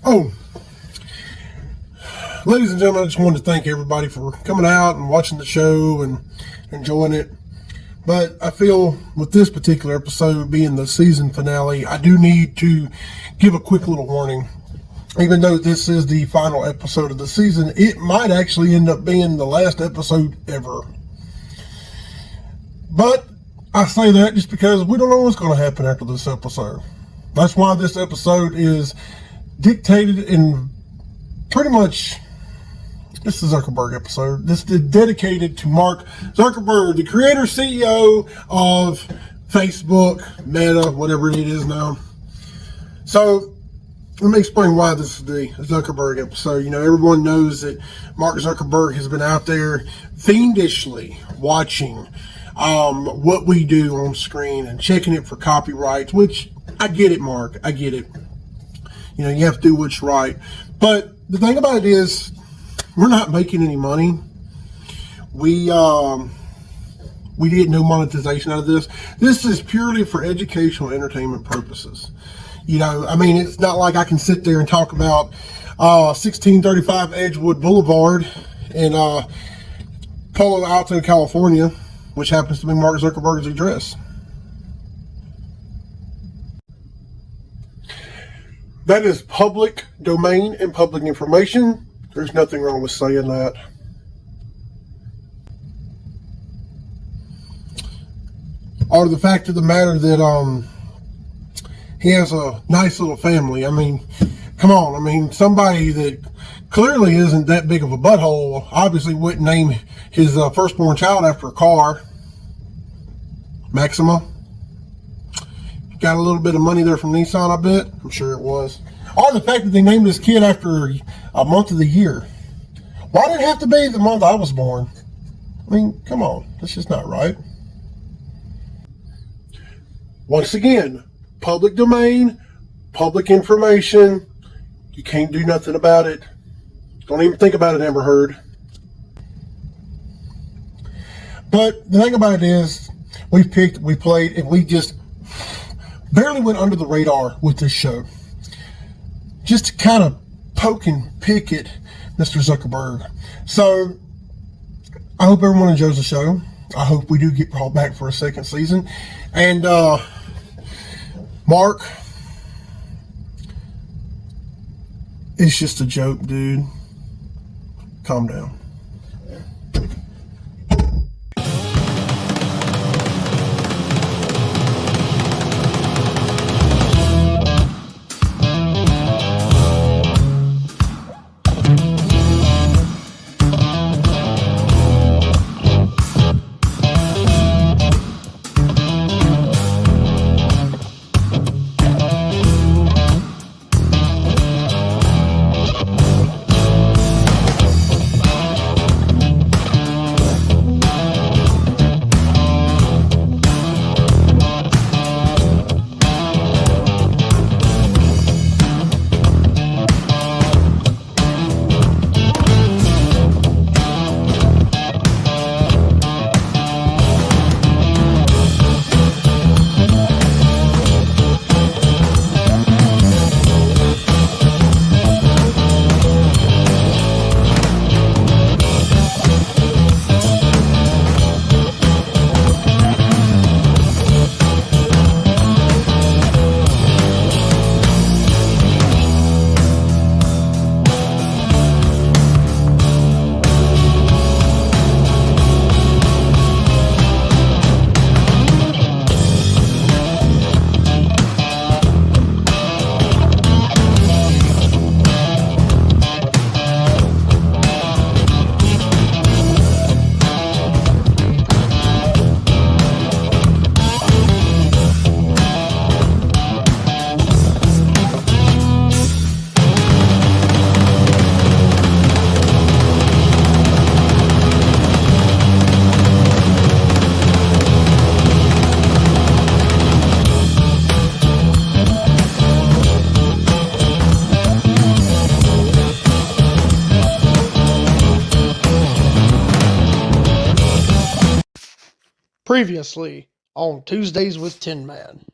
Oh, ladies and gentlemen, I just wanted to thank everybody for coming out and watching the show and enjoying it. But I feel with this particular episode being the season finale, I do need to give a quick little warning. Even though this is the final episode of the season, it might actually end up being the last episode ever. But I say that just because we don't know what's going to happen after this episode. That's why this episode is dictated in pretty much, this is Zuckerberg episode. This is dedicated to Mark Zuckerberg, the creator CEO of Facebook, Meta, whatever it is now. So let me explain why this is the Zuckerberg episode. You know, everyone knows that Mark Zuckerberg has been out there fiendishly watching what we do on screen and checking it for copyrights, which I get it, Mark. I get it. You know, you have to do what's right. But the thing about it is, we're not making any money. We get no monetization out of this. This is purely for educational entertainment purposes. You know, I mean, it's not like I can sit there and talk about 1635 Edgewood Boulevard in Palo Alto, California, which happens to be Mark Zuckerberg's address. That is public domain and public information. There's nothing wrong with saying that. Or the fact of the matter that he has a nice little family. I mean, come on. I mean, somebody that clearly isn't that big of a butthole obviously wouldn't name his firstborn child after a car. Maxima. Got a little bit of money there from Nissan, I bet. I'm sure it was. Or the fact that they named this kid after a month of the year. Why did it have to be the month I was born? I mean, come on. That's just not right. Once again, public domain, public information. You can't do nothing about it. Don't even think about it, Amber Heard. But the thing about it is, we played, and we just barely went under the radar with this show. Just to kind of poke and pick at Mr. Zuckerberg. So, I hope everyone enjoys the show. I hope we do get brought back for a second season. And, Mark, it's just a joke, dude. Calm down. Previously on Tuesdays with Tinman.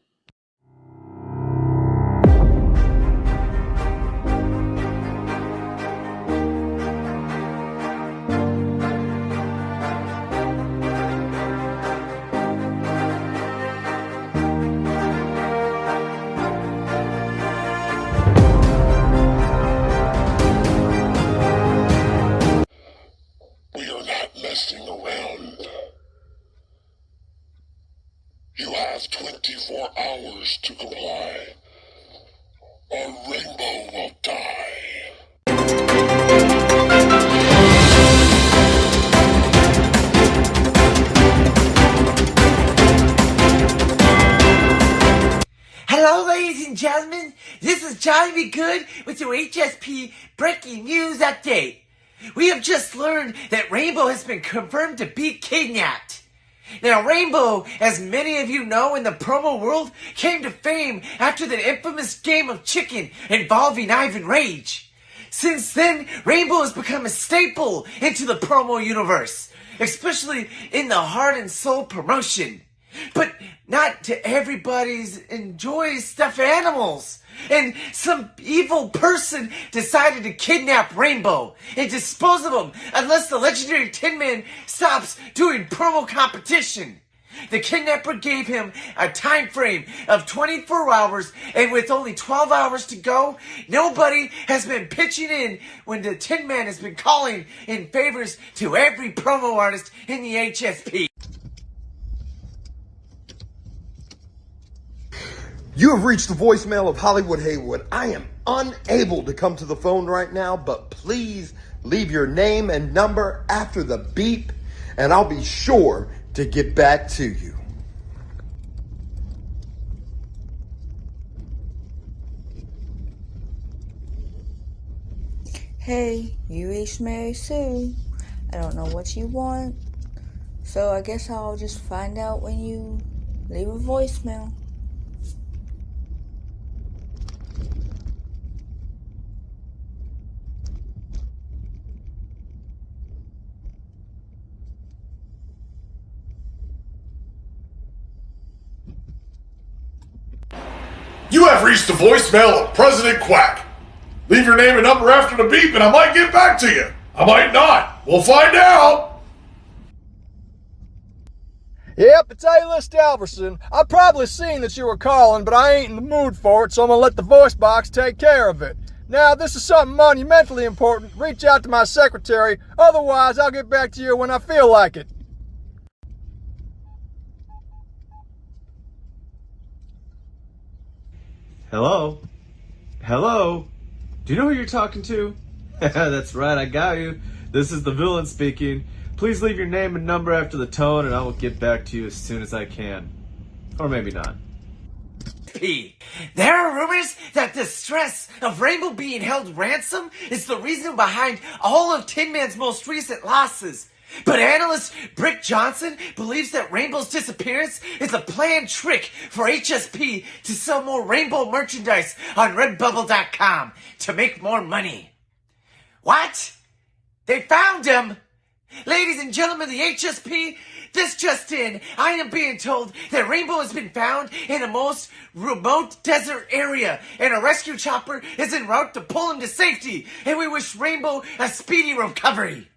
have 24 hours to comply, or Rainbow will die. Hello, ladies and gentlemen. This is Johnny Be Good with your HSP breaking news update. We have just learned that Rainbow has been confirmed to be kidnapped. Now, Rainbow, as many of you know in the promo world, came to fame after the infamous game of chicken involving Ivan Rage. Since then, Rainbow has become a staple into the promo universe, especially in the heart and soul promotion. But not to everybody's enjoys stuffed animals. And some evil person decided to kidnap Rainbow and dispose of him unless the legendary Tinman stops doing promo competition. The kidnapper gave him a time frame of 24 hours, and with only 12 hours to go, nobody has been pitching in when the Tinman has been calling in favors to every promo artist in the HSP. You have reached the voicemail of Hollywood Haywood. I am unable to come to the phone right now, but please leave your name and number after the beep, and I'll be sure to get back to you. Hey, you reached Mary Sue. I don't know what you want, so I guess I'll just find out when you leave a voicemail. You have reached the voicemail of President Quack. Leave your name and number after the beep and I might get back to you. I might not. We'll find out. Yep, it's A-List Alverson. I've probably seen that you were calling, but I ain't in the mood for it, so I'm gonna let the voice box take care of it. Now, this is something monumentally important. Reach out to my secretary, otherwise I'll get back to you when I feel like it. Hello? Hello? Do you know who you're talking to? That's right, I got you. This is the villain speaking. Please leave your name and number after the tone and I will get back to you as soon as I can. Or maybe not. There are rumors that the stress of Rainbow being held ransom is the reason behind all of Tinman's most recent losses. But analyst Brick Johnson believes that Rainbow's disappearance is a planned trick for HSP to sell more Rainbow merchandise on Redbubble.com to make more money. What? They found him? Ladies and gentlemen of the HSP, this just in. I am being told that Rainbow has been found in a most remote desert area, and a rescue chopper is en route to pull him to safety, and we wish Rainbow a speedy recovery.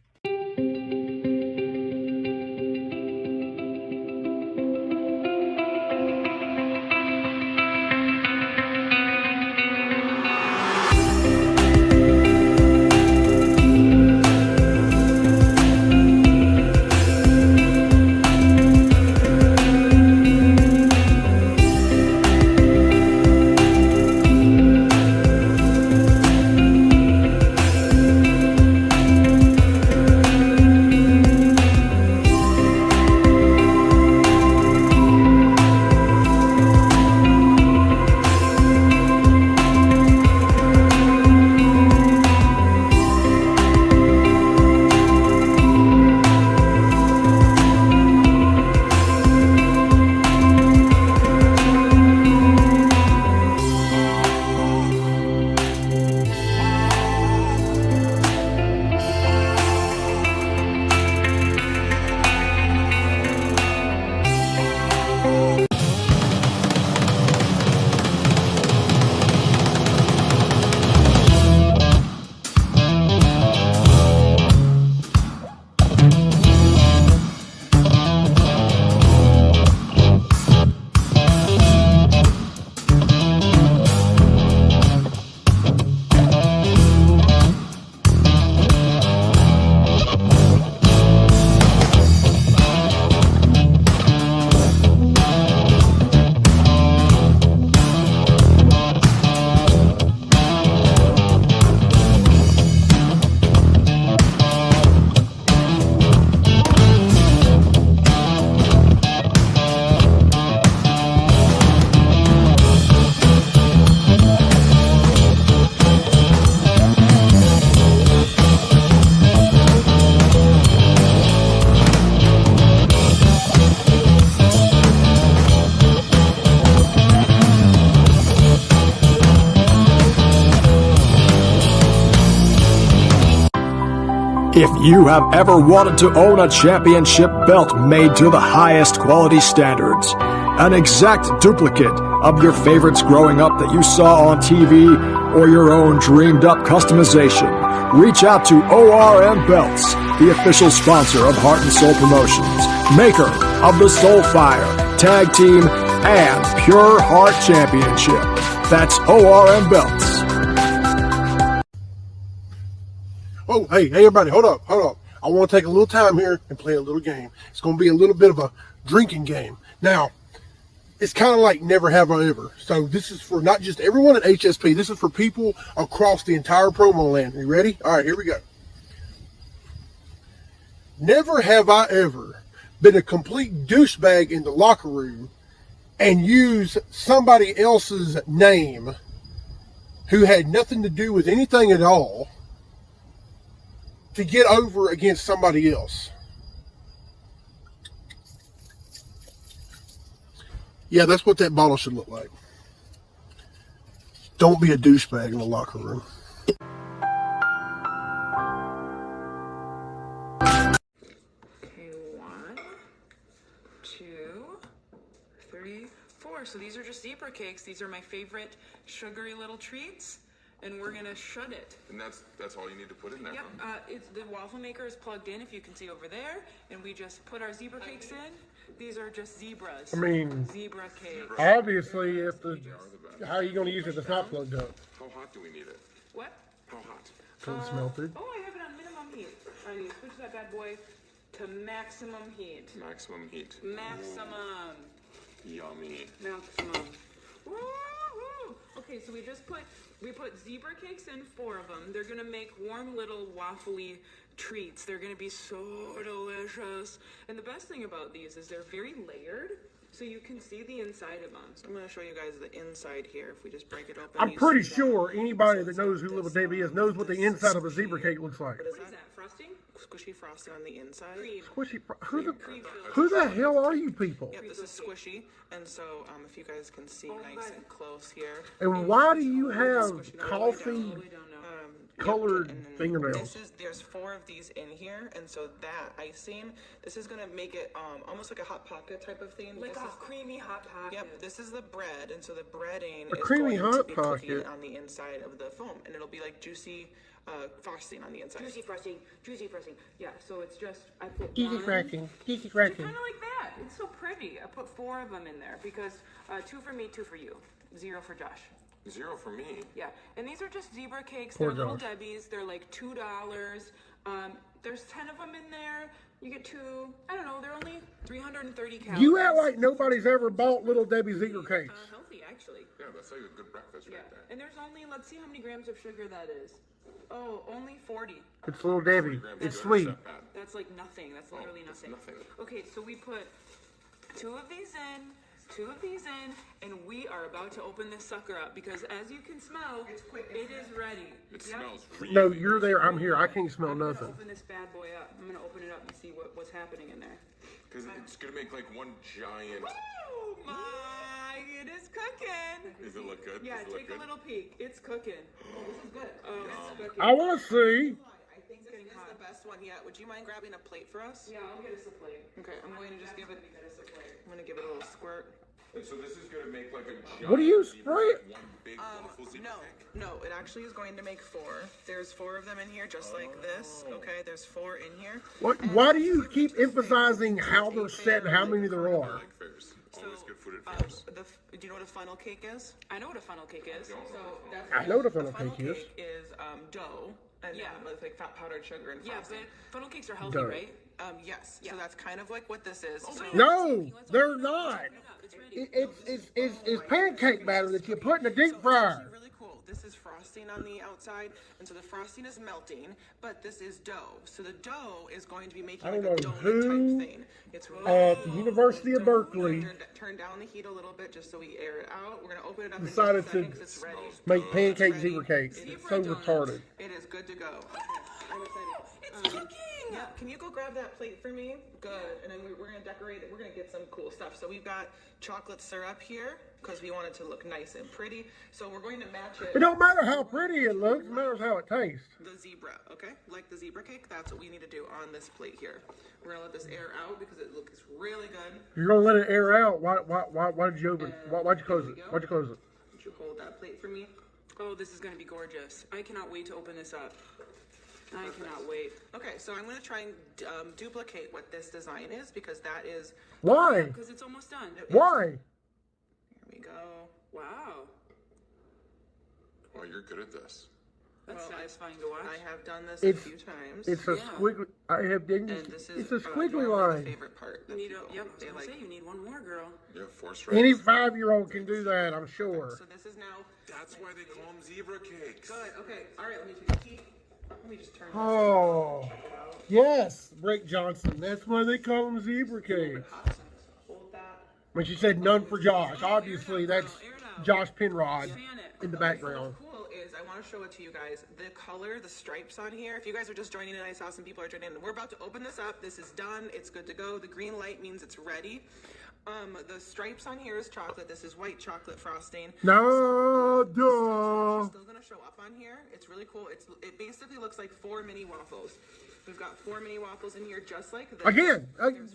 If you have ever wanted to own a championship belt made to the highest quality standards, an exact duplicate of your favorites growing up that you saw on TV, or your own dreamed up customization, reach out to ORM Belts, the official sponsor of Heart and Soul Promotions, maker of the Soulfire, Tag Team, and Pure Heart Championship. That's ORM Belts. Oh, hey, everybody, hold up. I want to take a little time here and play a little game. It's going to be a little bit of a drinking game. Now, it's kind of like Never Have I Ever. So this is for not just everyone at HSP. This is for people across the entire promo land. You ready? All right, here we go. Never have I ever been a complete douchebag in the locker room and used somebody else's name who had nothing to do with anything at all to get over against somebody else. Yeah, that's what that bottle should look like. Don't be a douchebag in the locker room. Okay, 1, 2, 3, 4. So these are just zebra cakes. These are my favorite sugary little treats. And we're gonna shut it. And that's all you need to put in there. Yep. Huh? It's the waffle maker is plugged in, if you can see over there, and we just put our zebra cakes in. These are just zebras. I mean, zebra cakes. obviously, how are you going to use it if it's not plugged up? How hot do we need it? What? How hot? So it's melted. Oh, I have it on minimum heat. I need to switch that bad boy to maximum heat. Maximum heat. Maximum. Yummy. Maximum. Woo-hoo. Okay, so we put zebra cakes in, 4 of them. They're gonna make warm little waffly treats. They're gonna be so delicious. And the best thing about these is they're very layered, so you can see the inside of them. So I'm gonna show you guys the inside here. If we just break it open. I'm pretty sure anybody that knows who Little Debbie is knows what the inside of a zebra cake looks like. What is that? Frosting? Squishy frosting on the inside. Cream. Squishy. Who the hell are you people? Yep, this is squishy. And so if you guys can see nice and close here. And why do you have coffee colored fingernails? There's 4 of these in here, and so that icing, this is gonna make it almost like a hot pocket type of thing. Like a creamy hot pocket. Yep, this is the bread, and so the breading A is creamy going hot to be cooking pocket. on the inside of the foam, and it'll be like juicy frosting on the inside. Juicy frosting. Yeah, so it's just, I put Easy one. frosting. Kind of like that. It's so pretty. I put 4 of them in there because 2 for me, 2 for you. 0 for Josh. 0 for me. Yeah, and these are just zebra cakes. Poor They're Little Josh. Debbie's. They're like $2. There's 10 of them in there. You get 2. I don't know. They're only 330 calories. You act like nobody's ever bought Little Debbie zebra cakes. Healthy, actually. Yeah, that's like a good breakfast Yeah, right there. and there's only, let's see how many grams of sugar that is. Oh, only 40. It's Little Debbie. It's sweet. That's like nothing. That's literally nothing. nothing. Okay, so we put 2 of these in, 2 of these in, and we are about to open this sucker up because as you can smell, it is ready. It smells really No, you're there. I'm here. I can't smell I'm gonna nothing. open this bad boy up. I'm gonna open it up and see what's happening in there. Because it's gonna make like one giant. Oh my, it is cooking. Does it look good? Yeah, Does it look take good? a little peek. It's cooking. Oh, this is good. Oh, it's cooking. I want to see. I think this is the best one yet. Would you mind grabbing a plate for us? Yeah, I'll get us a plate. Okay, I'm going to just give it. I'm going to give it a little squirt. And so this is going to make like a giant. What do you spray? One big waffle zebra cake? No, it actually is going to make 4. There's 4 of them in here, just like this. Okay, there's 4 in here. What? Why do you keep emphasizing how they're set and how many there are? Like fairs. Always good food at fairs. Do you know what a funnel cake is? I know what a funnel cake is. So that's I know what a funnel Funnel cake is. cake is dough and Yeah. then with like fat powdered sugar and yeah, frosting. but funnel cakes are healthy, Dough. right? Yes. So that's kind of like what this is. So No, they're not. It's pancake batter that you put in the deep fryer. really cool. This is frosting on the outside, and so the frosting is melting, but this is dough. So the dough is going to be making I like don't a know donut who type thing. It's At the University of Berkeley turn down the heat a little bit just so we air it out. We're gonna open it up decided in just a to second 'cause it's ready. make pancake Ready. zebra cakes. It's so donuts. retarded. It is good to go. I'm excited. It's cooking! Yeah, can you go grab that plate for me? Good. And then we're going to decorate it. We're going to get some cool stuff. So we've got chocolate syrup here because we want it to look nice and pretty. So we're going to match it. It don't matter how pretty it looks, it matters how it tastes. The zebra, okay? Like the zebra cake, that's what we need to do on this plate here. We're going to let this air out because it looks really good. You're gonna let it air out. Why did you open? Why'd you close it? Why'd you close it? Would you hold that plate for me? Oh, this is going to be gorgeous. I cannot wait to open this up. I cannot wait. Okay, so I'm going to try and duplicate what this design is because that is... Why? Because it's almost done. Why? Here we go. Wow. Oh, you're good at this. That's satisfying to watch. I have done this a few times. It's a squiggly. I have done. And this It's is a squiggly my line. favorite part. You need you need one more, girl. Yeah, 4 stripes. Any 5-year-old can do that, I'm sure. So this is now... That's why they call them zebra cakes. Good, okay. All right, let me take a peek. Let me just turn this. Oh, yes, Rick Johnson. That's why they call them zebra cakes. Hold that. When she said none for Josh, obviously that's Josh Penrod in the background. What's cool is I want to show it to you guys. The color, the stripes on here. If you guys are just joining in, I saw some people are joining in. We're about to open this up. This is done. It's good to go. The green light means it's ready. The stripes on here is chocolate. This is white chocolate frosting. No, duh. Still gonna show up on here. It's really cool. It basically looks like 4 mini waffles. We've got 4 mini waffles in here, just like this. Again,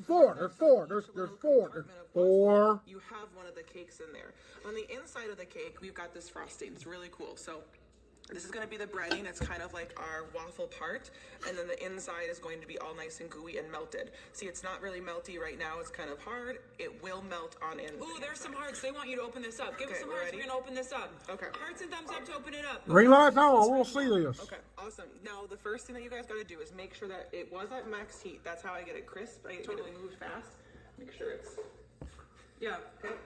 4. There's 4. There's 4. There's 4. You have one of the cakes in there. On the inside of the cake, we've got this frosting. It's really cool. So this is going to be the breading. It's kind of like our waffle part. And then the inside is going to be all nice and gooey and melted. See, it's not really melty right now. It's kind of hard. It will melt on in. Ooh, there's some hearts. They want you to open this up. Give us some hearts. ready? We're going to open this up. Okay. Hearts and thumbs up to open it up. Green light's on. We'll see this. Okay, awesome. Now, the first thing that you guys got to do is make sure that it was at max heat. That's how I get it crisp. I get it moved fast. Make sure it's... Yeah,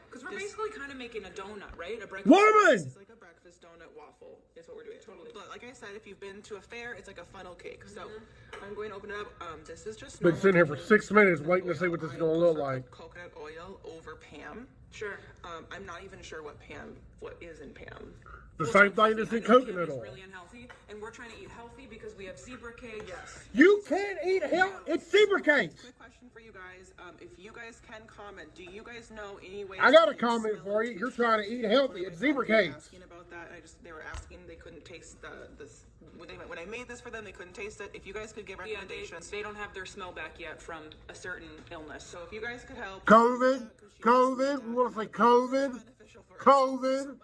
because we're basically kind of making a donut, right? A breakfast. Woman! It's like a breakfast donut waffle is what we're doing. Totally. But like I said, if you've been to a fair, it's like a funnel cake. So I'm going to open it up. This is just... Been sitting here for 6 minutes waiting to see what this is going to look like. Coconut oil over Pam. Sure. I'm not even sure what is in Pam. The same thing as in coconut It's oil. really unhealthy, and we're trying to eat healthy because we have zebra cake. Yes. You can't eat hell. It's zebra cakes. Quick question for you guys. If you guys can comment, do you guys know any ways... I got a comment for you. You're trying to eat healthy. It's zebra cakes. Asking about that. They were asking. They couldn't taste this. When I made this for them, they couldn't taste it. If you guys could give recommendations. They don't have their smell back yet from a certain illness. So if you guys could help. COVID. We want to say COVID. COVID.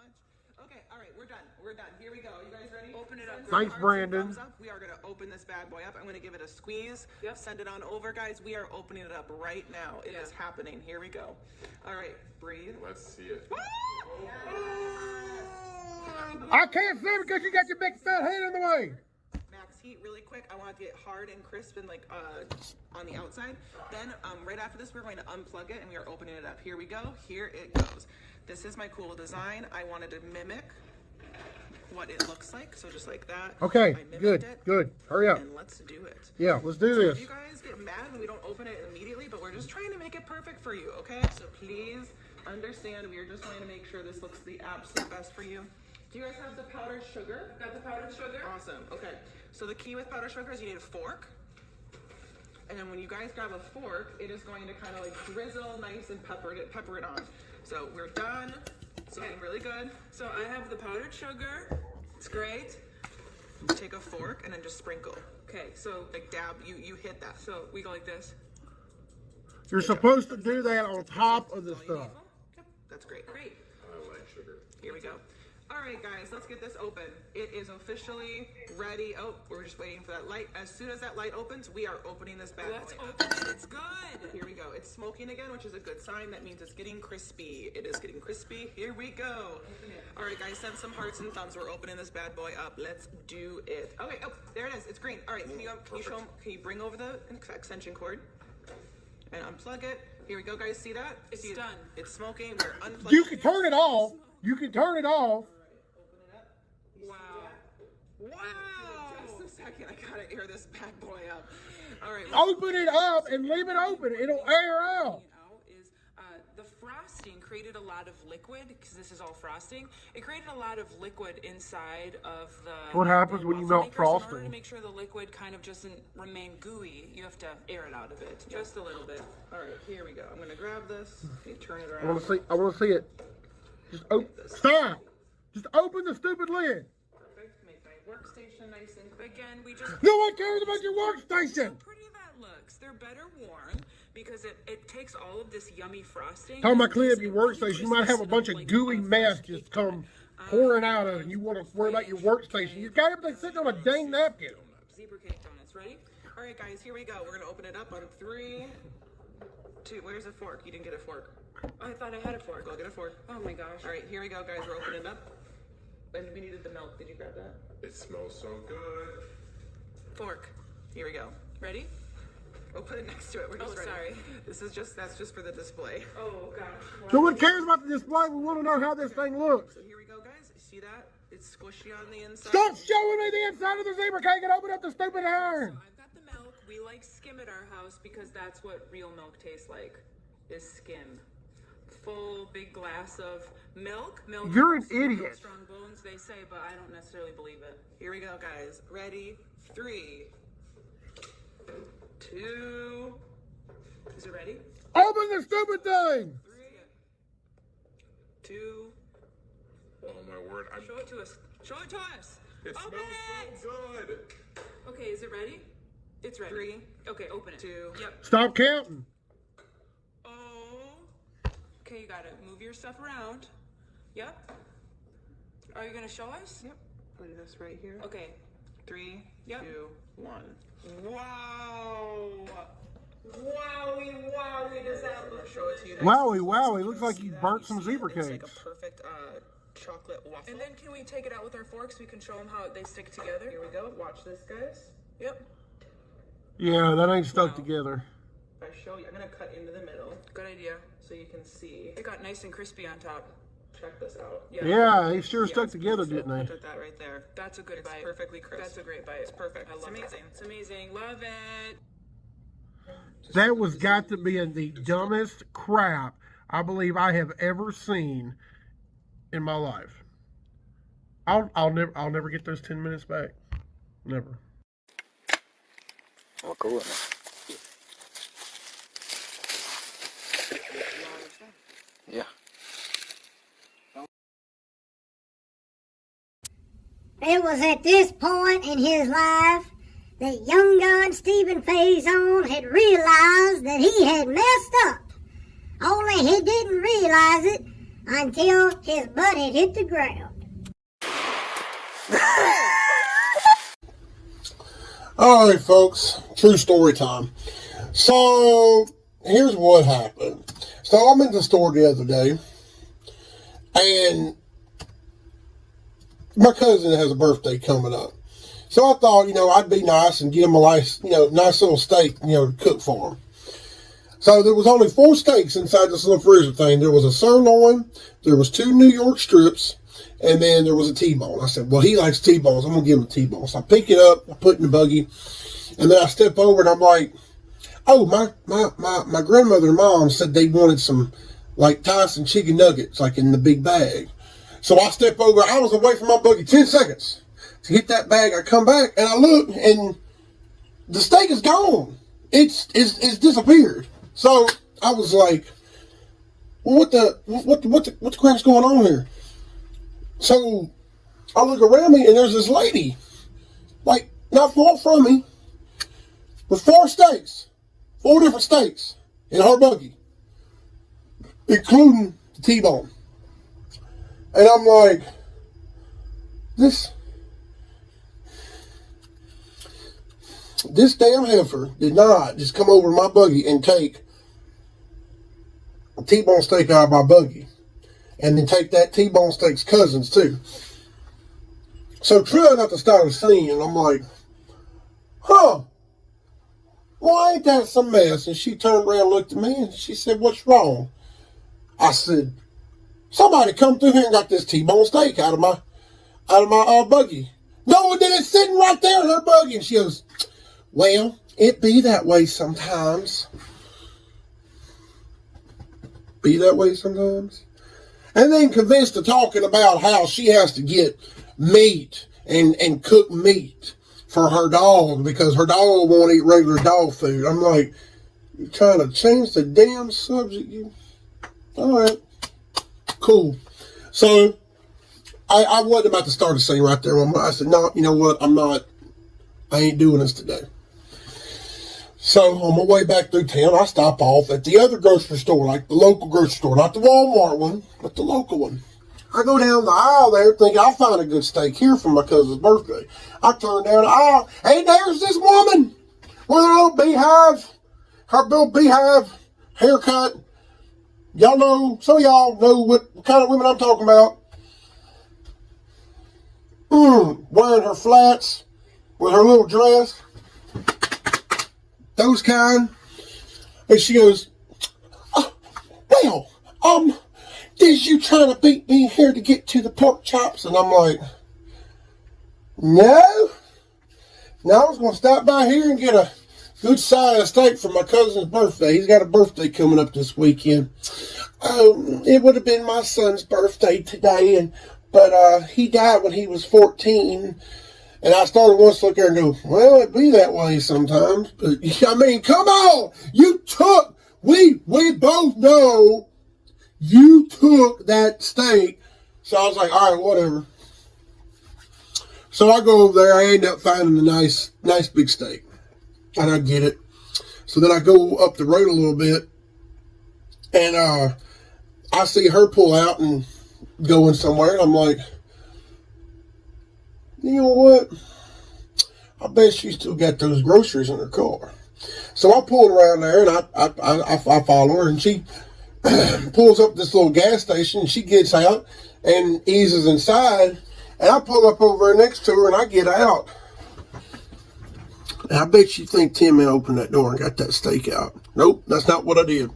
Okay, all right, we're done. We're done. Here we go. You guys ready? Open it up. Thanks, Brandon. Thumbs up. We are going to open this bad boy up. I'm going to give it a squeeze. Yep. Send it on over, guys. We are opening it up right now. It is happening. Here we go. All right, breathe. Let's see it. I can't see because you got your big fat head in the way. Max heat really quick. I want to get hard and crisp and like on the outside. Then right after this, we're going to unplug it and we are opening it up. Here we go. Here it goes. This is my cool design. I wanted to mimic what it looks like. So just like that. Okay, I mimicked good, it, good. Hurry up. And let's do it. Yeah, let's do So this. you guys get mad when we don't open it immediately, but we're just trying to make it perfect for you, okay? So please understand, we are just trying to make sure this looks the absolute best for you. Do you guys have the powdered sugar? Got the powdered sugar? Awesome. Okay. So the key with powdered sugar is you need a fork. And then when you guys grab a fork, it is going to kind of like drizzle nice and pepper it on. So we're done. It's looking really good. So I have the powdered sugar. It's great. You take a fork and then just sprinkle. Okay, so Like dab, you hit that. so we go like this. You're supposed to do that on top of the stuff. Yep, that's great. Great. I like sugar. Here we go. All right, guys, let's get this open. It is officially ready. Oh, we're just waiting for that light. As soon as that light opens, we are opening this bad Let's boy. open it. It's good. Here we go. It's smoking again, which is a good sign. That means it's getting crispy. It is getting crispy. Here we go. All right, guys, send some hearts and thumbs. We're opening this bad boy up. Let's do it. Okay. Oh, there it is. It's green. All right. Can you show? Can you bring over the extension cord and unplug it? Here we go, guys. See that? It's See it? done. It's smoking. We're unplugging. You can turn it off. You can turn it off. Wow. Just a second. I gotta air this bad boy up. All right. Open it up and leave it open. It'll air out. Is the frosting frosting created a lot of liquid, because this is all frosting. It created a lot of liquid inside of the. What happens when you melt In order to frosting? make sure the liquid kind of doesn't remain gooey, you have to air it out of it just a little bit. All right, here we go. I'm gonna grab this. You turn it I around. want to see it. Just stop. Just open the stupid lid. Perfect. Make my workstation nice and quick. Again, we just. No one cares about your workstation. How pretty that looks. They're better worn because it takes all of this yummy frosting. Talking about cleaning up your workstation, you might have a bunch of gooey mess just come pouring out of it, and you want to worry about your workstation. You got everything sitting on a dang napkin. Zebra cake donuts. Ready? All right, guys, here we go. We're gonna open it up on 3, 2. Where's a fork? You didn't get a fork. Oh, I thought I had a fork. Go get a fork. Oh my gosh. All right, here we go, guys. We're opening it up. And we needed the milk. Did you grab that? It smells so good. Fork. Here we go. Ready? We'll put it next to it. We're just ready. Sorry. That's just for the display. Oh gosh. No one cares about the display. We want to know how this thing looks. So here we go, guys. See that? It's squishy on the inside. Stop showing me the inside of the zebra cake and open up the stupid iron. So I've got the milk. We like skim at our house because that's what real milk tastes like, is skim. Full big glass of milk. You're an idiot. Strong bones, they say, but I don't necessarily believe it. Here we go, guys. Ready? 3, 2. Is it ready? Open the stupid thing. 3, 2. Oh my word. Show it to us. Show it to us. It Open smells so good. Okay, is it ready? It's ready. 3. Okay, open it. 2. Yep. Stop counting. Oh. Okay, you gotta move your stuff around. Yep. Are you gonna show us? Yep. Put this right here. Okay. 3, Yep. 2, 1. Wow. Wowie, does that look Show it to you guys. Wowie. Looks like you burnt some zebra It's like a cakes. perfect chocolate waffle. And then can we take it out with our forks? We can show them how they stick together. Here we go. Watch this, guys. Yep. Yeah, that ain't stuck together. If I show you, I'm gonna cut into the middle Good idea. so you can see. It got nice and crispy on top. Check this out. Yeah, they sure stuck together, didn't they? Look at that right there. That's a good It's bite. perfectly crisp. That's a great bite. It's perfect. I love It's amazing. It. It's amazing. Love it. That was got to be the dumbest crap I believe I have ever seen in my life. I'll never get those 10 minutes back. Never. Oh, cool. Yeah. It was at this point in his life that young gun Stephen Faison had realized that he had messed up. Only he didn't realize it until his butt had hit the ground. All right, folks, true story time. So here's what happened. So I'm in the store the other day, and my cousin has a birthday coming up. So I thought, I'd be nice and give him a nice, nice little steak, to cook for him. So there was only 4 steaks inside this little freezer thing. There was a sirloin, there was 2 New York strips, and then there was a T-bone. I said, well, he likes T-bones. I'm going to give him a T-bone. So I pick it up, I put it in the buggy, and then I step over and I'm like, oh, my grandmother and mom said they wanted some, like, Tyson chicken nuggets, like in the big bag. So I step over. I was away from my buggy 10 seconds to get that bag. I come back and I look, and the steak is gone. It's disappeared. So I was like, well, what the crap's going on here? So I look around me, and there's this lady, like, not far from me, with 4 steaks, 4 different steaks in her buggy, including the T-bone. And I'm like, this damn heifer did not just come over my buggy and take a T-bone steak out of my buggy, and then take that T-bone steak's cousins too. So trying not to start a scene, and I'm like, well, ain't that some mess? And she turned around and looked at me, and she said, what's wrong? I said, somebody come through here and got this T-bone steak out of my buggy. No, and then it's sitting right there in her buggy. And she goes, well, it be that way sometimes. be that way sometimes. And then convinced to talking about how she has to get meat and cook meat for her dog because her dog won't eat regular dog food. I'm like, you trying to change the damn subject? You, all right, cool. So I wasn't about to start a scene right there. I said, no, you know what? I ain't doing this today. So on my way back through town, I stop off at the other grocery store, like the local grocery store, not the Walmart one, but the local one. I go down the aisle there thinking I'll find a good steak here for my cousin's birthday. I turn down the aisle, hey, there's this woman with her little beehive, haircut. Y'all know, some of y'all know what kind of women I'm talking about. Wearing her flats with her little dress. Those kind. And she goes, did you trying to beat me here to get to the pork chops? And I'm like, no, I was going to stop by here and get a good size steak for my cousin's birthday. He's got a birthday coming up this weekend. It would have been my son's birthday today, but he died when he was 14. And I started once to look there and go, well, it be that way sometimes. But, I mean, come on. We both know you took that steak. So I was like, all right, whatever. So I go over there. I end up finding a nice big steak. And I get it. So then I go up the road a little bit. And I see her pull out and going somewhere. And I'm like, you know what? I bet she still got those groceries in her car. So I pulled around there and I follow her, and she pulls up this little gas station, and she gets out and eases inside, and I pull up over there next to her and I get out. And I bet you think Tinman opened that door and got that steak out. Nope, that's not what I did.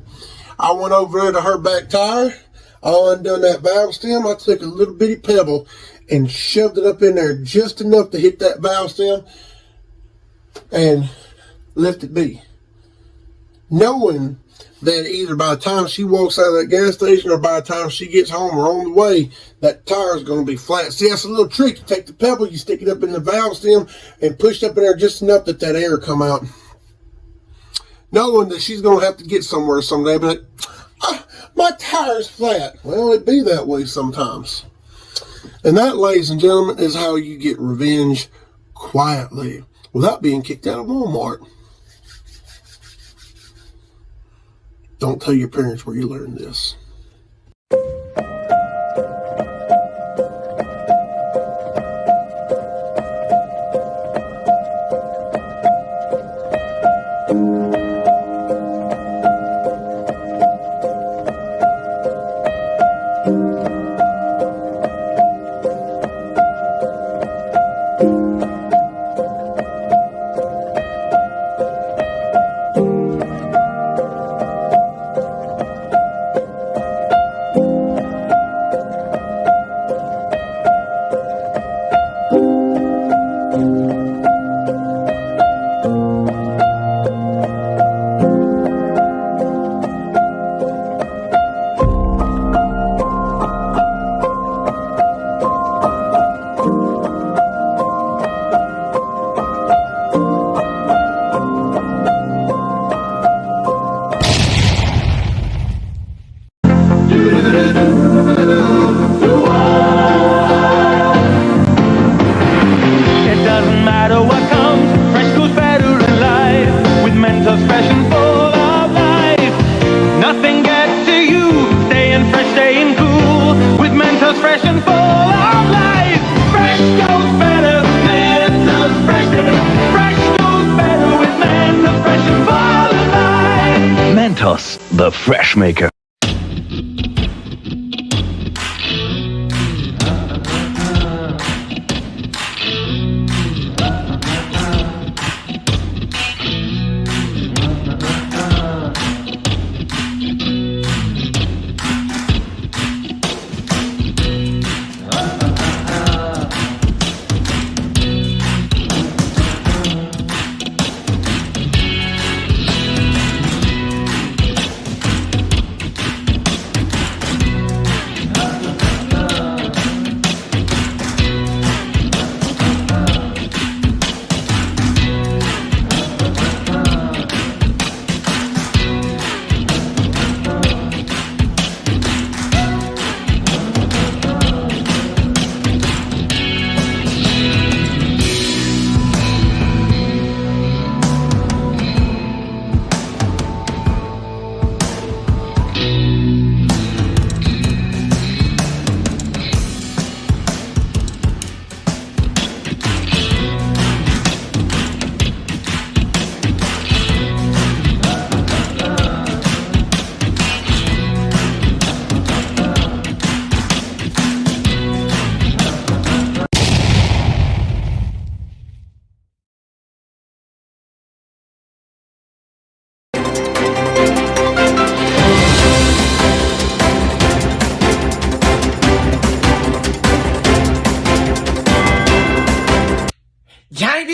I went over there to her back tire. I undone that valve stem. I took a little bitty pebble and shoved it up in there just enough to hit that valve stem and left it be. Knowing that either by the time she walks out of that gas station or by the time she gets home or on the way, that tire is going to be flat. See, that's a little trick. You take the pebble, you stick it up in the valve stem and push it up in there just enough that air come out. Knowing that she's going to have to get somewhere someday, but my tire's flat. Well, it be that way sometimes. And that, ladies and gentlemen, is how you get revenge quietly without being kicked out of Walmart. Don't tell your parents where you learned this. The Fresh Maker.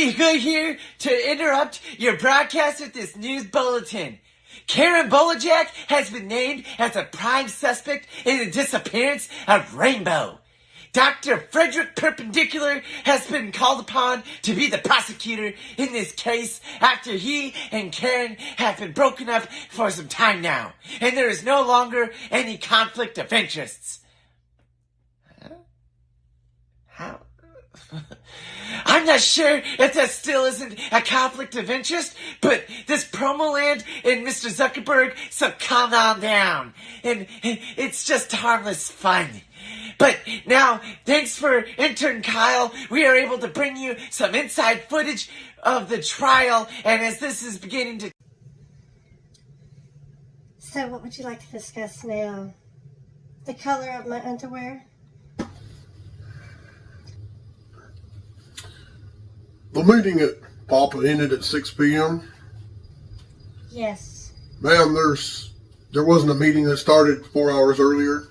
Randy Hood here to interrupt your broadcast with this news bulletin. Karen Bolajak has been named as a prime suspect in the disappearance of Rainbow. Dr. Frederick Perpendicular has been called upon to be the prosecutor in this case after he and Karen have been broken up for some time now, and there is no longer any conflict of interests. How? I'm not sure if that still isn't a conflict of interest, but this promo land and Mr. Zuckerberg, so calm on down. And it's just harmless fun. But now, thanks for intern Kyle, we are able to bring you some inside footage of the trial, and as this is beginning to... So what would you like to discuss now? The color of my underwear? The meeting at Papa ended at 6 p.m. Yes. Ma'am, there wasn't a meeting that started 4 hours earlier.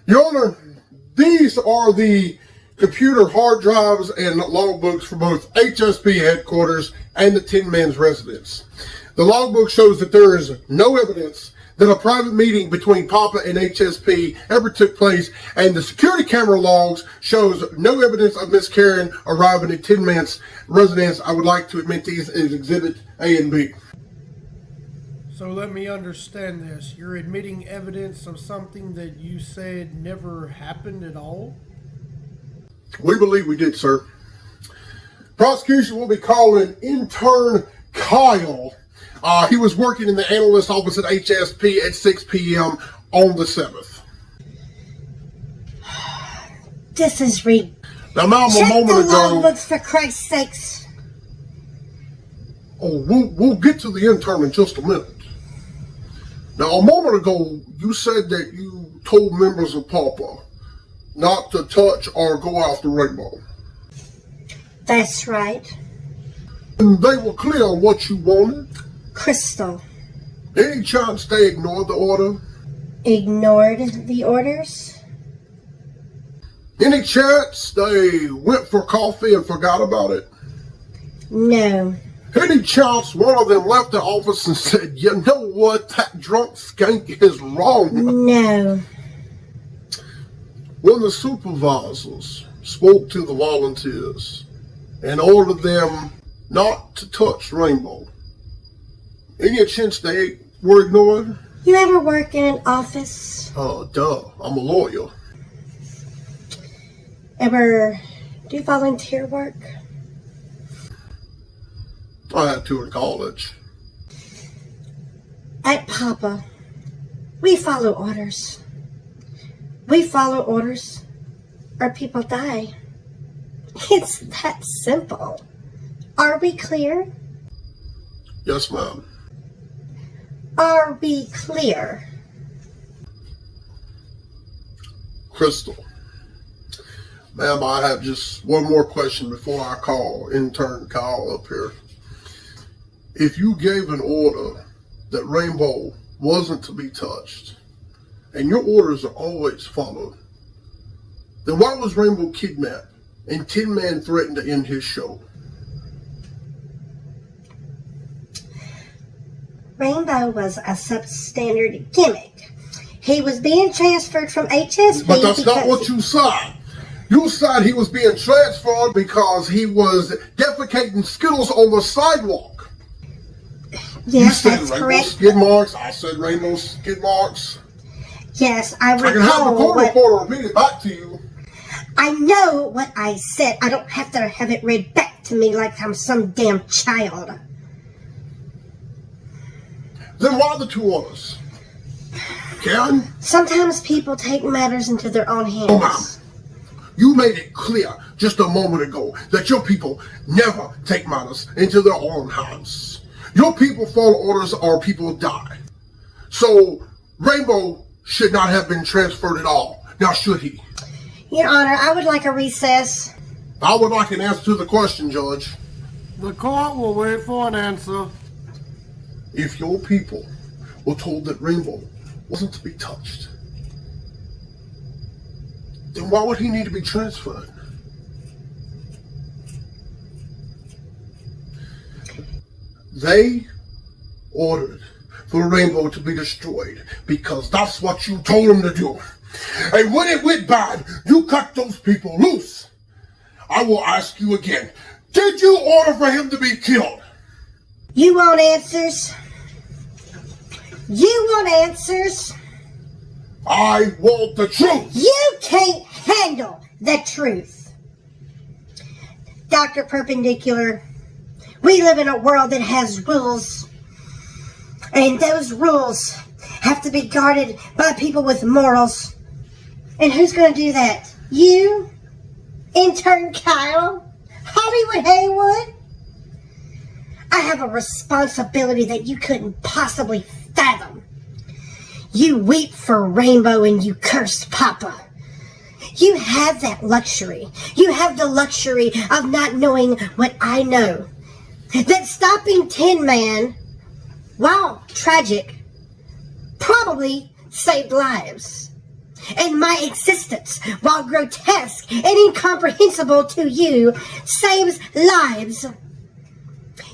Your Honor, these are the computer hard drives and logbooks for both HSP headquarters and the Tinman's residence. The logbook shows that there is no evidence that a private meeting between Papa and HSP ever took place, and the security camera logs shows no evidence of Miss Karen arriving at Tinman's residence. I would like to admit these as Exhibit A and B. So let me understand this. You're admitting evidence of something that you said never happened at all? We believe we did, sir. Prosecution will be calling intern Kyle. He was working in the analyst office at HSP at 6 p.m. on the 7th. This is ridiculous. Now, ma'am, a moment ago... Check the logbooks, for Christ's sakes. Oh, we'll get to the intern in just a minute. Now, a moment ago, you said that you told members of Papa not to touch or go after Rainbow. That's right. And they were clear on what you wanted? Crystal. Any chance they ignored the order? Ignored the orders? Any chance they went for coffee and forgot about it? No. Any chance one of them left the office and said, you know what, that drunk skank is wrong? No. When the supervisors spoke to the volunteers and ordered them not to touch Rainbow, any chance they were ignored? You ever work in an office? Duh. I'm a lawyer. Ever do volunteer work? I had to in college. At Papa, we follow orders. We follow orders or people die. It's that simple. Are we clear? Yes, ma'am. Are we clear? Crystal. Ma'am, I have just one more question before I call intern Kyle up here. If you gave an order that Rainbow wasn't to be touched, and your orders are always followed, then why was Rainbow kidnapped and Tinman threatened to end his show? Rainbow was a substandard gimmick. He was being transferred from HSP. But that's not what you said. You said he was being transferred because he was defecating Skittles on the sidewalk. Yes, you said that's rainbow correct. Skid marks. I said rainbow skid marks. Yes, I recall. I can have the court reporter read it back to you. I know what I said. I don't have to have it read back to me like I'm some damn child. Then why the two orders? Karen? Sometimes people take matters into their own hands. Oh, ma'am. You made it clear just a moment ago that your people never take matters into their own hands. Your people follow orders or people die. So, Rainbow should not have been transferred at all. Now, should he? Your Honor, I would like a recess. I would like an answer to the question, Judge. The court will wait for an answer. If your people were told that Rainbow wasn't to be touched, then why would he need to be transferred? They ordered for the rainbow to be destroyed because that's what you told them to do. And when it went bad, you cut those people loose. I will ask you again, did you order for him to be killed? You want answers? You want answers? I want the truth. You can't handle the truth. Dr. Perpendicular, we live in a world that has rules. And those rules have to be guarded by people with morals. And who's going to do that? You? Intern Kyle? Hollywood Haywood? I have a responsibility that you couldn't possibly fathom. You weep for Rainbow and you curse Papa. You have that luxury. You have the luxury of not knowing what I know. That stopping Tinman, while tragic, probably saved lives. And my existence, while grotesque and incomprehensible to you, saves lives.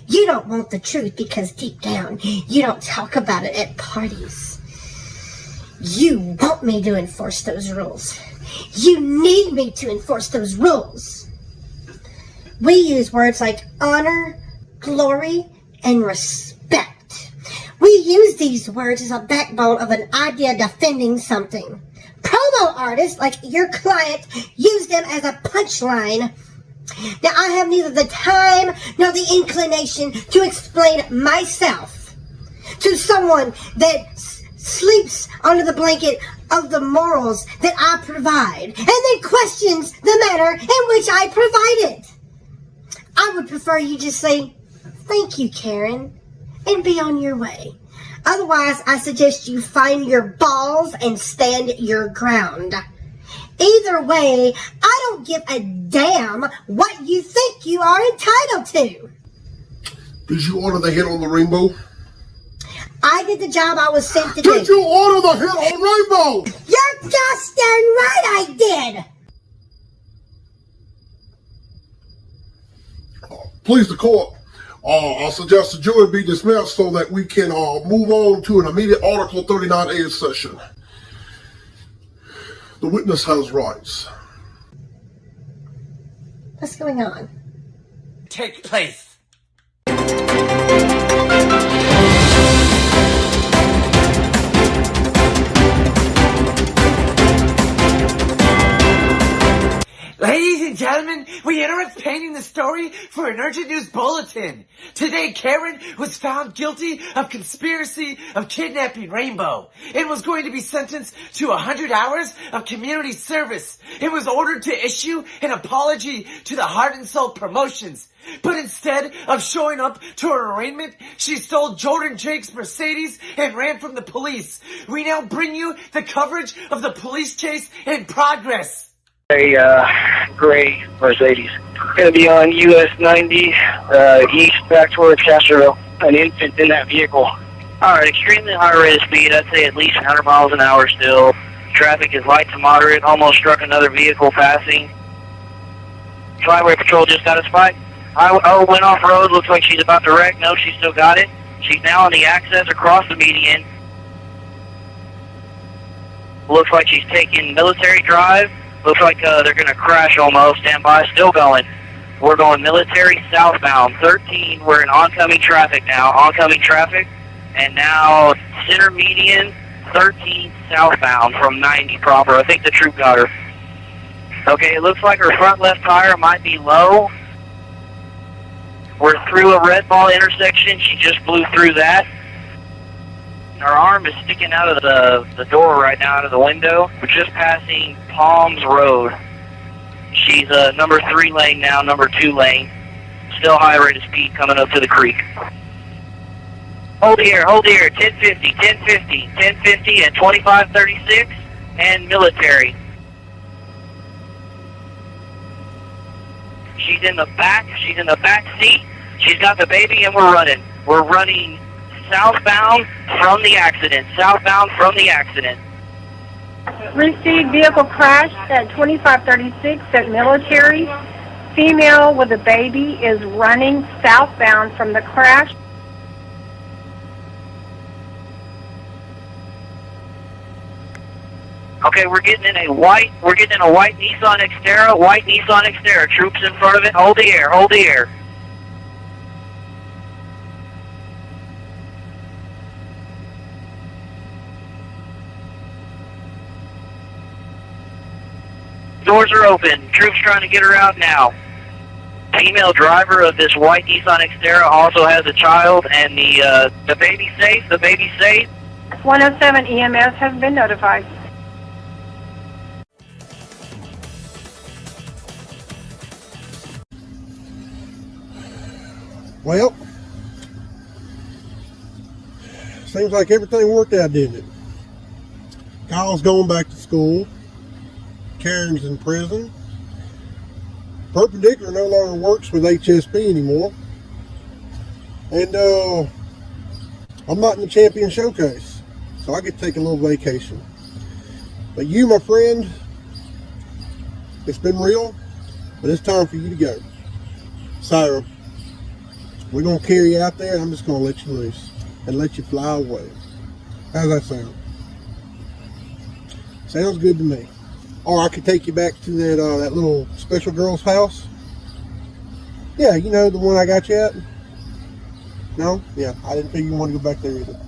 You don't want the truth because deep down, you don't talk about it at parties. You want me to enforce those rules. You need me to enforce those rules. We use words like honor, glory, and respect. We use these words as a backbone of an idea defending something. Promo artists like your client use them as a punchline. Now, I have neither the time nor the inclination to explain myself to someone that sleeps under the blanket of the morals that I provide and then questions the manner in which I provide it. I would prefer you just say, thank you, Karen, and be on your way. Otherwise, I suggest you find your balls and stand your ground. Either way, I don't give a damn what you think you are entitled to. Did you order the hit on the rainbow? I did the job I was sent to do. Did you order the hit on rainbow? You're just darn right I did. Please, the court. I suggest the jury be dismissed so that we can move on to an immediate Article 39A session. The witness has rights. What's going on? Take place. Ladies and gentlemen, we interrupt painting the story for an urgent news bulletin. Today, Karen was found guilty of conspiracy of kidnapping Rainbow and was going to be sentenced to 100 hours of community service. It was ordered to issue an apology to the Heart and Soul Promotions. But instead of showing up to her arraignment, she stole Jordan Jake's Mercedes and ran from the police. We now bring you the coverage of the police chase in progress. A gray Mercedes. Going to be on US 90 east back towards Castro. An infant in that vehicle. Alright, extremely high rate of speed. I'd say at least 100 miles an hour still. Traffic is light to moderate. Almost struck another vehicle passing. Flyway patrol just got a spike. I went off road. Looks like she's about to wreck. No, she still got it. She's now on the access across the median. Looks like she's taking Military Drive. Looks like they're going to crash almost. Stand by, still going. We're going Military southbound. 13, we're in oncoming traffic now. Oncoming traffic. And now center median, 13 southbound from 90 proper. I think the troop got her. Okay, it looks like her front left tire might be low. We're through a red ball intersection. She just blew through that. Her arm is sticking out of the door right now, out of the window. We're just passing Palms Road. She's number 3 lane now, number 2 lane. Still high rate of speed coming up to the creek. Hold here, 1050, 1050, 1050 and 2536 and Military. She's in the back seat. She's got the baby and we're running. We're running southbound from the accident. Received vehicle crash at 2536 at Military. Female with a baby is running southbound from the crash. Okay, we're getting in a white Nissan Xterra, troops in front of it. Hold the air. Doors are open. Troops trying to get her out now. Female driver of this white Nissan Xterra also has a child, and the baby's safe. 107 EMS has been notified. Well, seems like everything worked out, didn't it? Kyle's going back to school. Karen's in prison. Perpendicular no longer works with HSP anymore. And I'm not in the champion showcase, so I get to take a little vacation. But you, my friend, it's been real, but it's time for you to go. So we're going to carry you out there. I'm just going to let you loose and let you fly away. How's that sound? Sounds good to me. Or I could take you back to that little special girl's house. Yeah, you know, the one I got you at? No? Yeah, I didn't think you wanted to go back there either.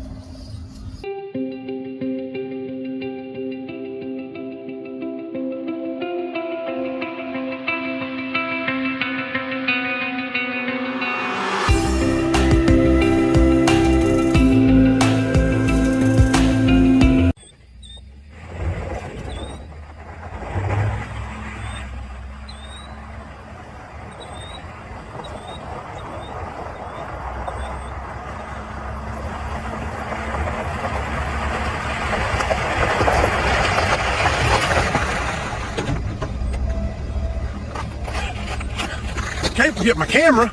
Can't forget my camera.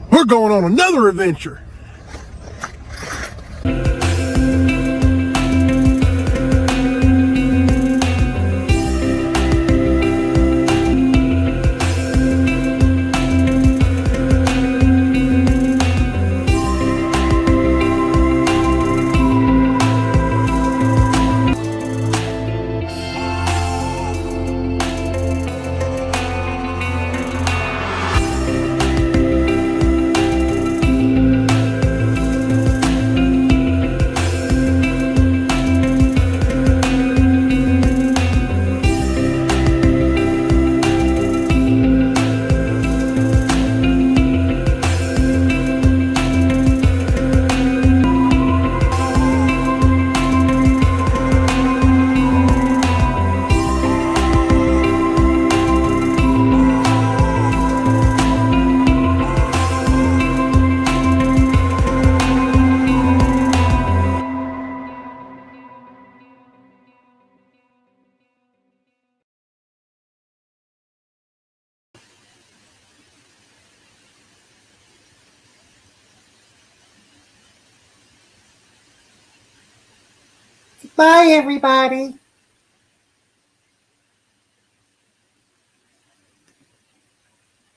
We're going on another adventure. Bye, everybody.